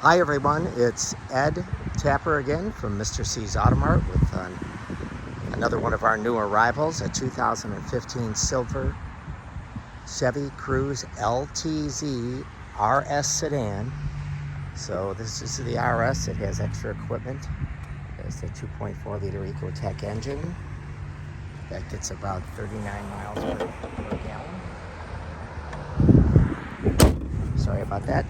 Hi everyone, it's Ed Tapper again from Mr. C's Automart with another one of our new arrivals, a 2015 silver Chevy Cruze LTZ RS sedan. So this is the RS. It has extra equipment. It's the 2.4 liter Ecotec engine that gets about 39 miles per gallon. Sorry about that.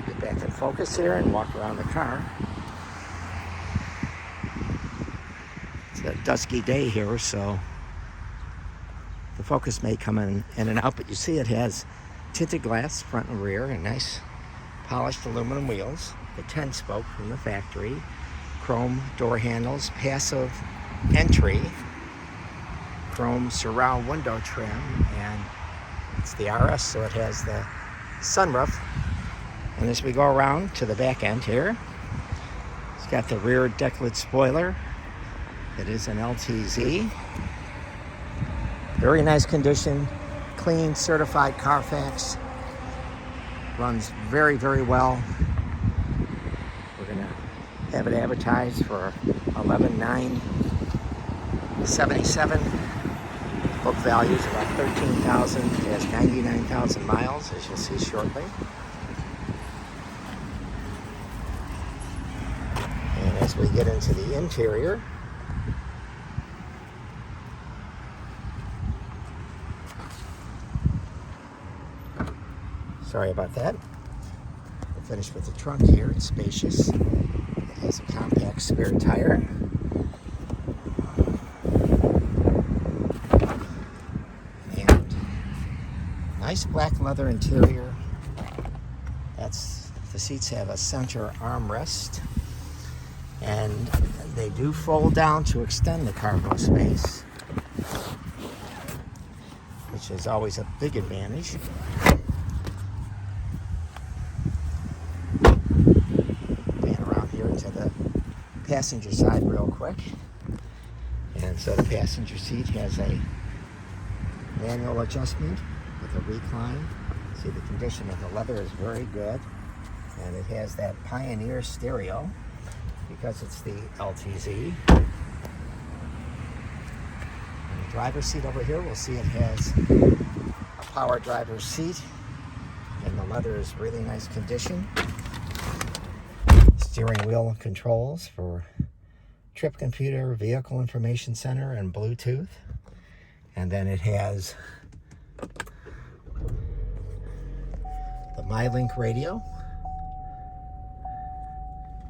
Get back in focus here and walk around the car. It's a dusky day here, so the focus may come in and out, but you see it has tinted glass front and rear and nice polished aluminum wheels, the 10-spoke from the factory, chrome door handles, passive entry, chrome surround window trim, and it's the RS, so it has the sunroof. And as we go around to the back end here, it's got the rear deck lid spoiler. It is an LTZ. Very nice condition, clean, certified CARFAX. Runs very, very well. We're gonna have it advertised for $11,977. Book value is about $13,000. It has 99,000 miles, as you'll see shortly. And as we get into the interior, sorry about that. We'll finish with the trunk here. It's spacious. It has a compact spare tire. And nice black leather interior. The seats have a center armrest. And they do fold down to extend the cargo space, which is always a big advantage. Pan around here to the passenger side real quick. And so the passenger seat has a manual adjustment with a recline. See, the condition of the leather is very good. And it has that Pioneer stereo, because it's the LTZ. And the driver's seat over here, we'll see it has a power driver's seat, and the leather is really nice condition. Steering wheel controls for trip computer, vehicle information center, and Bluetooth. And then it has the MyLink radio.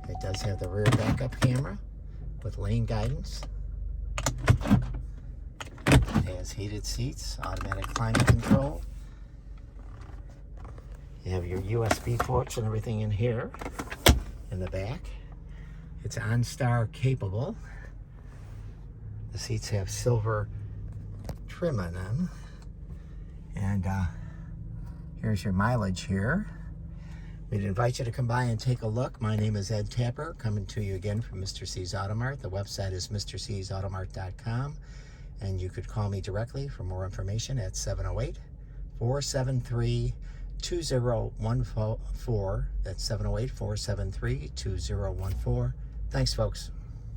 It does have the rear backup camera with lane guidance. It has heated seats, automatic climate control. You have your USB ports and everything in here in the back. It's OnStar capable. The seats have silver trim on them. And here's your mileage here. We'd invite you to come by and take a look. My name is Ed Tapper, coming to you again from Mr. C's Automart. The website is mrcsautomart.com, and you could call me directly for more information at 708-473-2014. That's 708-473-2014. Thanks, folks.